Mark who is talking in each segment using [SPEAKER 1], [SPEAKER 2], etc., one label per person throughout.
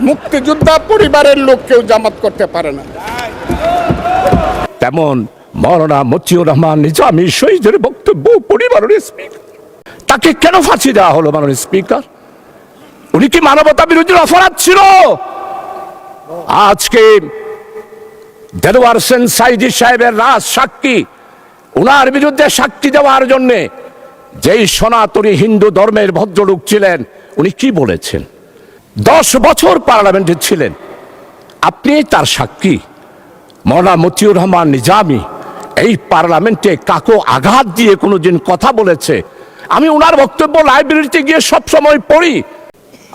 [SPEAKER 1] মুক্তিযোদ্ধা পরিবারের লোক কেউ জামাত করতে পারে না।
[SPEAKER 2] তেমন মাওলানা মতিউর রহমান নিজামী শহীদের বক্তব্য পরিবারের স্পিকার, তাকে কেন ফাঁসি দেওয়া হলো মাননীয় স্পিকার? উনি কি মানবতা বিরোধী অপরাধ ছিল? আজকে দেলোয়ার হোসেন সাইদি সাহেবের রাজ সাক্ষী, উনার বিরুদ্ধে সাক্ষী দেওয়ার জন্য যেই সনাতনী হিন্দু ধর্মের ভদ্রলোক ছিলেন, উনি কি বলেছেন? 10 বছর পার্লামেন্টে ছিলেন, আপনি তার সাক্ষী। মাওলানা মতিউর রহমান নিজামী এই পার্লামেন্টে কাকো আঘাত দিয়ে কোনোদিন কথা বলেছে? আমি ওনার বক্তব্য লাইব্রেরিতে গিয়ে সব সময় পড়ি।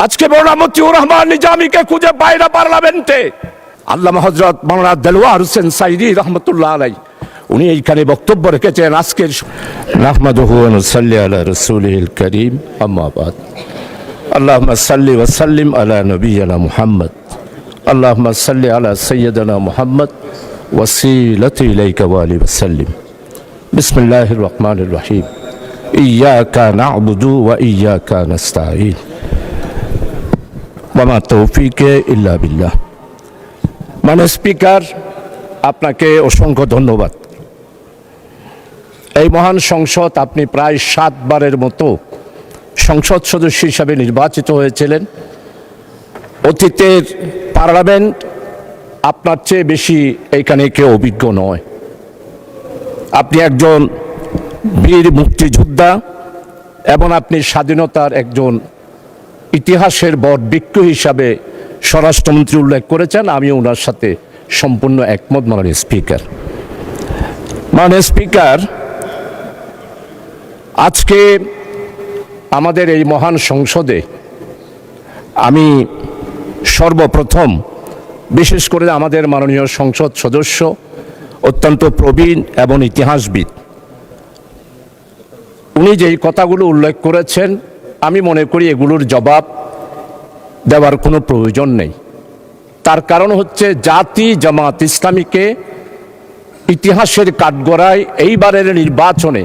[SPEAKER 2] আজকে মাওলানা মতিউর রহমান নিজামীকে খুঁজে পাই না পার্লামেন্টে। আল্লামা হযরত মাওলানা দেলোয়ার হোসেন সাইদি রহমতুল্লাহ আলাইহি উনি এইখানে বক্তব্য রেখেছেন। আজকের নাহমাদুহু ওয়া নুসাল্লি আলা রাসূলিল কারীম, আম্মা বাদ। আল্লাহুম্মা সাল্লি ওয়া সাল্লিম আলা নবিয়িনা মুহাম্মদ। আল্লাহুম্মা সাল্লি আলা সাইয়্যিদিনা মুহাম্মদ ওয়াসিলাতি ইলাইকা ওয়া আলিহি ওয়া সাল্লিম। বিসমিল্লাহির রহমানির রহিম। ইয়্যাকা না'বুদু ওয়া ইয়্যাকা নাস্তাঈন ওয়া মা তাওফীকি ইল্লা বিল্লাহ। মাননীয় স্পিকার, আপনাকে অসংখ্য ধন্যবাদ। এই মহান সংসদ আপনি প্রায় 7 বারের মতো সংসদ সদস্য হিসাবে নির্বাচিত হয়েছিলেন। অতীতের পার্লামেন্ট আপনার চেয়ে বেশি এখানে কেউ অভিজ্ঞ নয়। আপনি একজন বীর মুক্তিযোদ্ধা এবং আপনি স্বাধীনতার একজন ইতিহাসের বটবৃক্ষ হিসাবে স্বরাষ্ট্রমন্ত্রী উল্লেখ করেছেন। আমি ওনার সাথে সম্পূর্ণ একমত মাননীয় স্পিকার। মাননীয় স্পিকার, আজকে আমাদের এই মহান সংসদে আমি সর্বপ্রথম বিশেষ করে আমাদের মাননীয় সংসদ সদস্য অত্যন্ত প্রবীণ এবং ইতিহাসবিদ, উনি যেই কথাগুলো উল্লেখ করেছেন আমি মনে করি এগুলোর জবাব দেওয়ার কোনো প্রয়োজন নেই। তার কারণ হচ্ছে জাতি জামাত ইসলামীকে ইতিহাসের কাঠগড়ায় এইবারের নির্বাচনে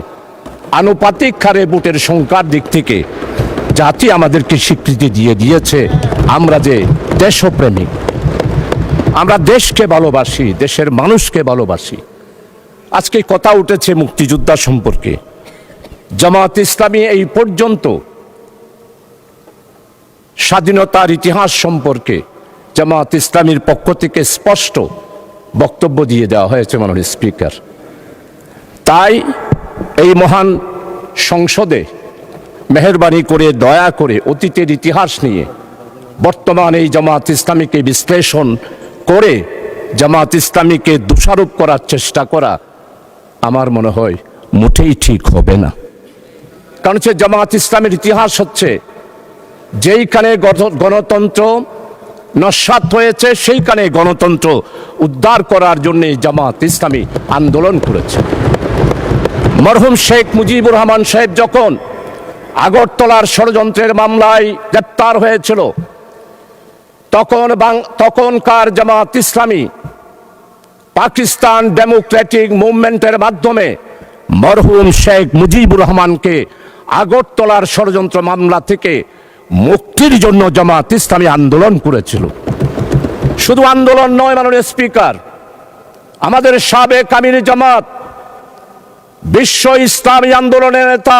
[SPEAKER 2] আনুপাতিক হারে ভোটের সংখ্যার দিক থেকে জাতি আমাদেরকে স্বীকৃতি দিয়ে দিয়েছে আমরা যে দেশপ্রেমিক, আমরা দেশকে ভালোবাসি, দেশের মানুষকে ভালোবাসি। আজকে কথা উঠেছে মুক্তিযোদ্ধা সম্পর্কে। জামাত ইসলামী এই পর্যন্ত স্বাধীনতার ইতিহাস সম্পর্কে জামাত ইসলামীর পক্ষ থেকে স্পষ্ট বক্তব্য দিয়ে দেওয়া হয়েছে মাননীয় স্পিকার। তাই এই মহান সংসদে মেহেরবানি করে দয়া করে অতীতের ইতিহাস নিয়ে বর্তমান এই জামাত ইসলামীকে বিশ্লেষণ করে জামাত ইসলামীকে দোষারোপ করার চেষ্টা করা আমার মনে হয় মোটেই ঠিক হবে না। কারণ হচ্ছে জামাত ইসলামের ইতিহাস হচ্ছে যেইখানে গণতন্ত্র নস্যাৎ হয়েছে সেইখানে গণতন্ত্র উদ্ধার করার জন্য জামাত ইসলামী আন্দোলন করেছে। মরহুম শেখ মুজিবুর রহমান সাহেব যখন আগরতলার ষড়যন্ত্রের মামলায় গ্রেপ্তার হয়েছিল তখনকার জামাত ইসলামী পাকিস্তান ডেমোক্রেটিক মুভমেন্টের মাধ্যমে মরহুম শেখ মুজিবুর রহমানকে আগরতলার ষড়যন্ত্র মামলা থেকে মুক্তির জন্য জামাত ইসলামী আন্দোলন করেছিল। শুধু আন্দোলন নয় মাননীয় স্পিকার, আমাদের সাবেক আমির জামাত বিশ্ব ইসলামী আন্দোলনের নেতা,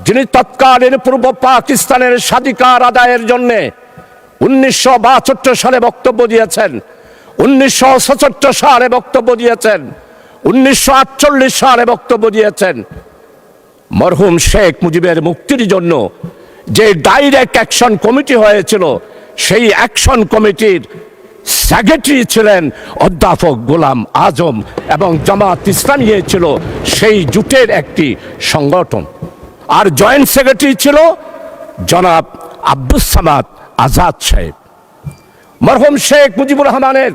[SPEAKER 2] যিনি তৎকালীন পূর্ব পাকিস্তানের স্বাধিকার আদায়ের জন্য 1962 সালে বক্তব্য দিয়েছেন, 1966 সালে বক্তব্য দিয়েছেন, 1948 সালে বক্তব্য দিয়েছেন। মরহুম শেখ মুজিবের মুক্তির জন্য যে ডাইরেক্ট অ্যাকশন কমিটি হয়েছিল সেই অ্যাকশন কমিটির সেক্রেটারি ছিলেন অধ্যাপক গোলাম আজম এবং জামাত ইসলামী ছিল সেই জোটের একটি সংগঠন। আর জয়েন্ট সেক্রেটারি ছিল জনাব আব্দুস সামাদ আজাদ সাহেব। মরহুম শেখ মুজিবুর রহমানের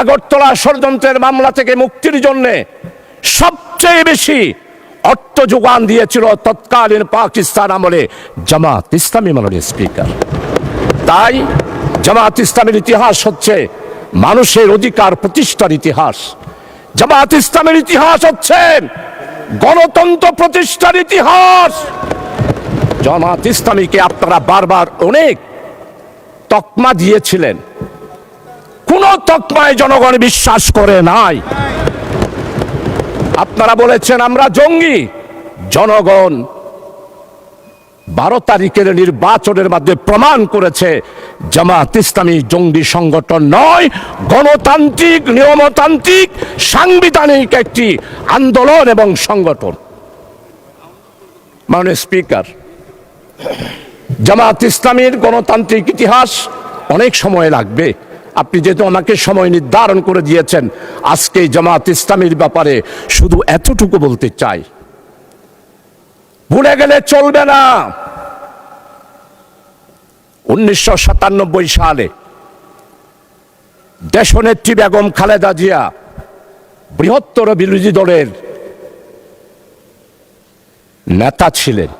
[SPEAKER 2] আগরতলা ষড়যন্ত্রের মামলা থেকে মুক্তির জন্য সবচেয়ে বেশি অর্থ যোগান দিয়েছিল তৎকালীন পাকিস্তান আমলে জামাত ইসলামী মাননীয় স্পিকার। তাই জামাত ইসলামের ইতিহাস হচ্ছে মানুষের অধিকার প্রতিষ্ঠার ইতিহাস। জামাত ইসলামের ইতিহাস হচ্ছে গণতন্ত্র প্রতিষ্ঠার ইতিহাস। জামাত ইসলামীকে আপনারা বারবার অনেক তকমা দিয়েছিলেন, কোন তকমায় জনগণ বিশ্বাস করে নাই। আপনারা বলেছেন আমরা জঙ্গি। জনগণ 12 তারিখের নির্বাচনের মাধ্যমে প্রমাণ করেছে জামাত ইসলামী জঙ্গি সংগঠন নয়, গণতান্ত্রিক, নিয়মতান্ত্রিক, সাংবিধানিক একটি আন্দোলন এবং সংগঠন। মাননীয় স্পিকার, জামাত ইসলামীর গণতান্ত্রিক ইতিহাস অনেক সময় লাগবে। আপনি যেহেতু আমাকে সময় নির্ধারণ করে দিয়েছেন, আজকে জামাত ইসলামীর ব্যাপারে শুধু এতটুকু বলতে চাই, ভুলে গেলে চলবে না। 1997 সালে দেশনেত্রী বেগম খালেদা জিয়া বৃহত্তর বিরোধী দলের নেতা ছিলেন।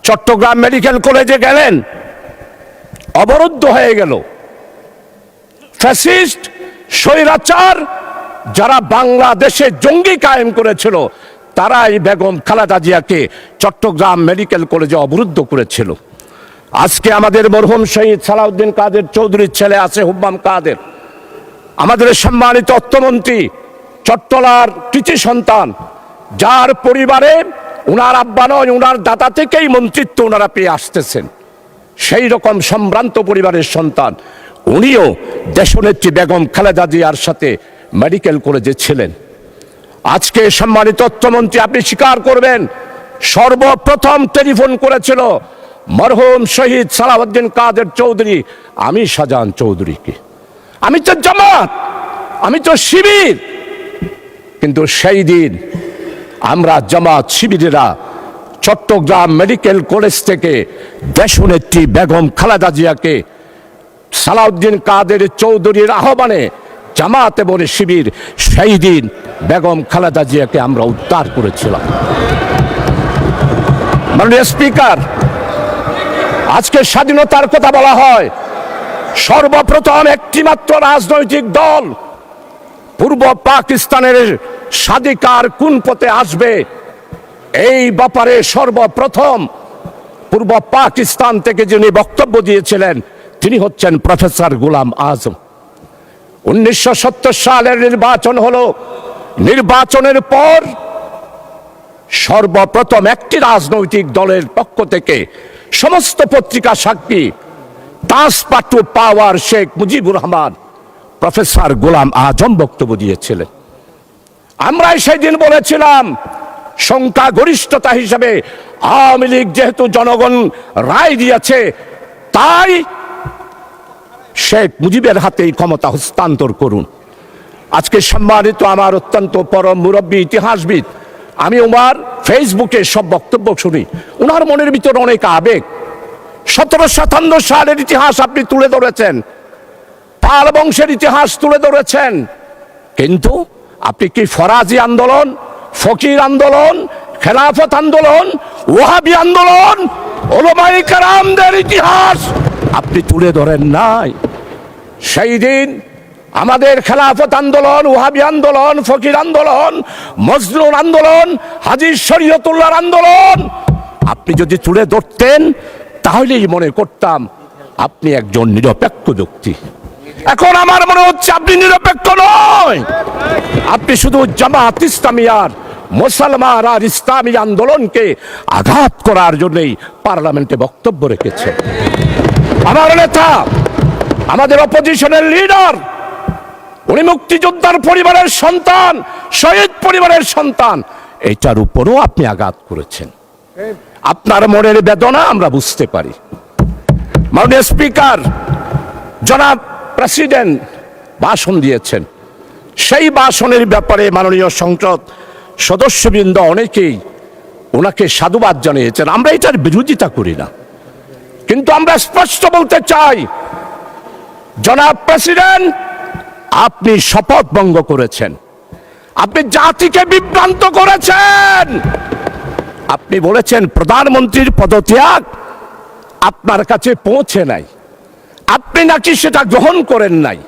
[SPEAKER 2] চট্টগ্রাম মেডিকেল কলেজে গেলেন, অবরুদ্ধ হয়ে গেল। ফ্যাসিস্ট, স্বৈরাচার যারা বাংলাদেশে জঙ্গি কায়েম করেছিল, তারাই বেগম খালেদা জিয়াকে চট্টগ্রাম মেডিকেল কলেজে অবরুদ্ধ করেছিল। আজকে আমাদের মরহুম শহীদ সালাউদ্দিন কাদের চৌধুরীর ছেলে আছে হুব্বাম কাদের, আমাদের সম্মানিত অর্থমন্ত্রী, চট্টলার কৃতি সন্তান, যার পরিবারে উনার আব্বা নয়, উনার দাদা থেকেই মন্ত্রিত্ব ওনারা পেয়ে আসতেছেন, সেই রকম সম্ভ্রান্ত পরিবারের সন্তান উনিও দেশনেত্রী বেগম খালেদা জিয়ার সাথে মেডিকেল কলেজে ছিলেন। আজকে সম্মানিত অর্থমন্ত্রী, আপনি স্বীকার করবেন, সর্বপ্রথম টেলিফোন করেছিল মরহুম শহীদ সালাউদ্দিন কাদের চৌধুরী আমি শাহজাহান চৌধুরীকে। আমি তো জামাত, আমি তো শিবির, কিন্তু সেই দিন আমরা জামাত শিবিরেরা চট্টগ্রাম মেডিকেল কলেজ থেকে দেশনেত্রী বেগম খালেদা জিয়াকে সালাউদ্দিন কাদের চৌধুরীর আহ্বানে জামাত এবং শিবির সেই দিন বেগম খালেদা জিয়াকে আমরা উদ্ধার করেছিলাম। মাননীয় স্পিকার, আজকে স্বাধীনতার কথা বলা হয়, সর্বপ্রথম একটি মাত্র রাজনৈতিক দল পূর্ব পাকিস্তানের স্বাধিকার কোন পথে আসবে এই ব্যাপারে সর্বপ্রথম পূর্ব পাকিস্তান থেকে যিনি বক্তব্য দিয়েছিলেন তিনি হচ্ছেন প্রফেসর গোলাম আজম। 1970 সালের নির্বাচন হলো, নির্বাচনের পর সর্বপ্রথম একটি রাজনৈতিক দলের পক্ষ থেকে সমস্ত পত্রিকা সাক্ষী তাসপাটু পাওয়ার শেখ মুজিবুর রহমান প্রফেসর গোলাম আজম বক্তব্য দিয়েছিলেন। আমরাই সেই দিন বলেছিলাম সংখ্যাগরিষ্ঠতা হিসেবে আওয়ামী লীগ যেহেতু জনগণ রায় দিয়েছে, তাই শেখ মুজিবের হাতেই ক্ষমতা হস্তান্তর করুন। আজকে সম্মানিত আমার অত্যন্ত পরম মুরব্বী ইতিহাসবিদ, আমি ওনার ফেসবুকে সব বক্তব্য শুনি, ওনার মনের ভিতরে অনেক আবেগ। 1757 সালের ইতিহাস আপনি তুলে ধরেছেন, পাল বংশের ইতিহাস তুলে ধরেছেন, কিন্তু আপনি কি ফরাজি আন্দোলন, ফকির আন্দোলন, খেলাফত আন্দোলন, ওয়াহাবি আন্দোলন, ওলামায়ে কেরামদের ইতিহাস আপনি তুলে ধরেন নাই? সেই দিন আমাদের খেলাফত আন্দোলন, ওয়াহাবি আন্দোলন, ফকির আন্দোলন, মজলুম আন্দোলন, হাজী শরীয়তুল্লাহর আন্দোলন আপনি যদি তুলে ধরতেন তাহলেই মনে করতাম আপনি একজন নিরপেক্ষ ব্যক্তি। এখন আমার মনে হচ্ছে আপনি নিরপেক্ষ নয়, আপনি শুধু জামাত ইসলামী আর মুসলমান আর ইসলামী আন্দোলনকে আঘাত করার জন্যই পার্লামেন্টে বক্তব্য রেখেছেন। আমার নেতা, আমাদের অপোজিশনের লিডার, উনি মুক্তিযোদ্ধার পরিবারের সন্তান, শহীদ পরিবারের সন্তান, এটার উপরও আপনি আঘাত করেছেন। আপনার মনের বেদনা আমরা বুঝতে পারি। মাননীয় স্পিকার, জনাব প্রেসিডেন্ট ভাষণ দিয়েছেন, সেই ভাষণের ব্যাপারে মাননীয় সংসদ সদস্যবৃন্দ অনেকেই ওনাকে সাধুবাদ জানিয়েছেন। আমরা এটার বিরোধিতা করি না, কিন্তু আমরা স্পষ্ট বলতে চাই, জনাব প্রেসিডেন্ট, আপনি শপথ ভঙ্গ করেছেন, আপনি জাতিকে বিভ্রান্ত করেছেন। আপনি বলেছেন প্রধানমন্ত্রীর পদত্যাগ আপনার কাছে পৌঁছে নাই, আপনি নাকি সেটা গ্রহণ করেন নাই।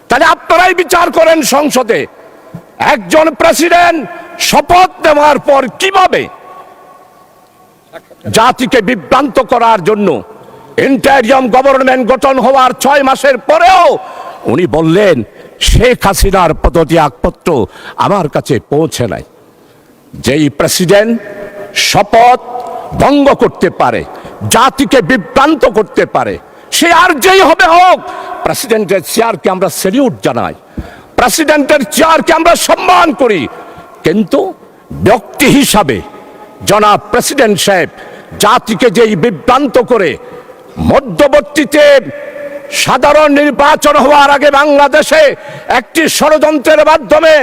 [SPEAKER 2] তাহলে আপনারাই বিচার করেন সংসদে, একজন প্রেসিডেন্ট শপথ নেওয়ার পর কিভাবে জাতিকে বিভ্রান্ত করার জন্য ইন্টারিয়াম গভর্নমেন্ট গঠন হওয়ার 6 মাসের পরেও উনি বললেন শেখ হাসিনার পদত্যাগপত্র আমার কাছে পৌঁছে নাই। যেই প্রেসিডেন্ট শপথ ভঙ্গ করতে পারে, জাতিকে বিভ্রান্ত করতে পারে, সে আর যেই হবে হোক, প্রেসিডেন্টের চেয়ারকে আমরা স্যালিউট জানাই, প্রেসিডেন্টের চেয়ারকে আমরা সম্মান করি। কিন্তু ব্যক্তি হিসাবে জনাব প্রেসিডেন্ট সাহেব জাতিকে যেই বিভ্রান্ত করে মধ্যবর্তীতে সাধারণ নির্বাচন হওয়ার আগে বাংলাদেশে একটি ষড়যন্ত্রের মাধ্যমে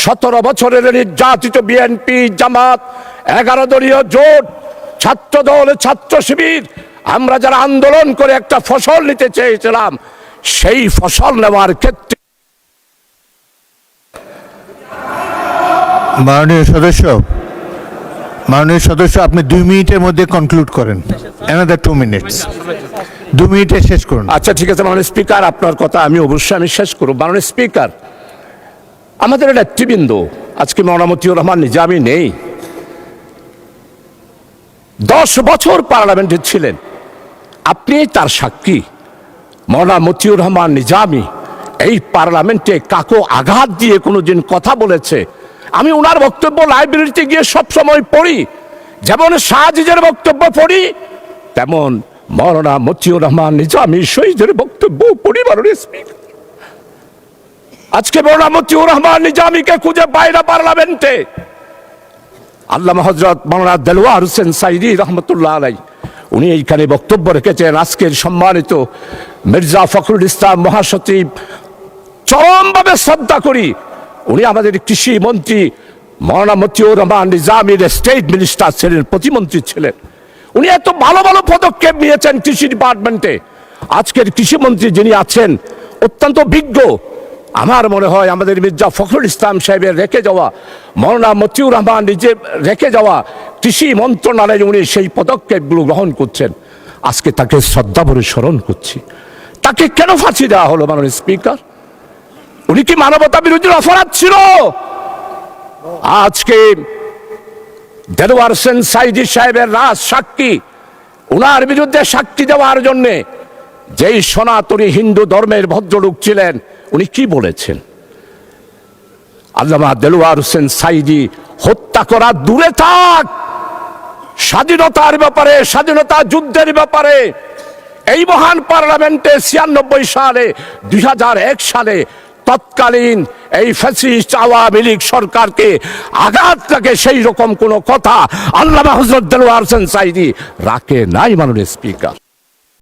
[SPEAKER 2] 17 বছরের নির্যাতিত বিএনপি, জামাত, 11 দলীয় জোট, ছাত্রদল, ছাত্র শিবির, আমরা যারা আন্দোলন করে একটা ফসল নিতে চেয়েছিলাম, সেই ফসল নেওয়ার ক্ষেত্রে
[SPEAKER 3] মাননীয় সদস্য আপনি 2 মিনিটের মধ্যে কনক্লুড করেন। অ্যানাদার 2 মিনিটস, 2 মিনিটে শেষ করুন।
[SPEAKER 2] আচ্ছা ঠিক আছে মাননীয় স্পিকার, আপনার কথা আমি অবশ্যই শেষ করব। মাননীয় স্পিকার, আমাদের নেতৃবৃন্দ আজকে মওলানা মতিউর রহমান নিজামী নেই, 10 বছর পার্লামেন্টে ছিলেন, আপনি তার সাক্ষী। মওলানা মতিউর রহমান নিজামী এই পার্লামেন্টে কাকো আঘাত দিয়ে কোনোদিন কথা বলেছে? আমি ওনার বক্তব্য লাইব্রেরিতে গিয়ে সব সময় পড়ি, যেমন শাহজিজের বক্তব্য পড়ি, তেমন মওলানা মতিউর রহমান নিজামী শহীদের বক্তব্য পড়ি। মাননীয় স্পিকার, আজকে মওলানা মতিউর রহমান নিজামীকে খুঁজে পায় না পার্লামেন্টে। আল্লামা হযরত মাওলানা দেলওয়ার হোসেন সাইদি রহমতুল্লাহ আলাইহি উনি এইখানে বক্তব্য রেখেছেন। আজকের সম্মানিত মির্জা ফখরুল ইসলাম মহাসচিব, চরমভাবে শ্রদ্ধা করি, উনি আমাদের কৃষি মন্ত্রী মওলানা মতিউর রহমান নিজামীর স্টেট মিনিস্টার ছিলেন, প্রতিমন্ত্রী ছিলেন। উনি এত ভালো ভালো পদক্ষেপ নিয়েছেন কৃষি ডিপার্টমেন্টে। আজকের কৃষিমন্ত্রী যিনি আছেন অত্যন্ত বিজ্ঞ। আমার মনে হয় আমাদের মির্জা ফখরুল ইসলাম সাহেবের রেখে যাওয়া, মওলানা মতিউর রহমান নিজে রেখে যাওয়া কৃষি মন্ত্রণালয়ে উনি সেই পদক্ষেপগুলো গ্রহণ করছেন। আজকে তাকে শ্রদ্ধা ভরে স্মরণ করছি। তাকে কেন ফাঁসি দেওয়া হলো মাননীয় স্পিকার? উনি কি মানবতা বিরোধী অপরাধ ছিল? আজকে দেলওয়ার হোসেন সাইদি সাহেবের রাজ সাক্ষী, উনার বিরুদ্ধে সাক্ষী দেওয়ার জন্যে যেই সনাতনী হিন্দু ধর্মের ভদ্রলোক ছিলেন, উনি কি বলেছেন? আল্লামা দেলওয়ার হোসেন সাইদি হত্যা করা দূরে থাক, স্বাধীনতার ব্যাপারে, স্বাধীনতা যুদ্ধের ব্যাপারে এই মহান পার্লামেন্টে 96 সালে, 2001 সালে তৎকালীন এই ফ্যাসিস্ট আওয়ামী লীগ সরকারকে আঘাত লাগে সেই রকম কোন কথা আল্লামা হযরত দেলওয়ার হোসেন সাইদি রাখে নাই মাননীয় স্পিকার।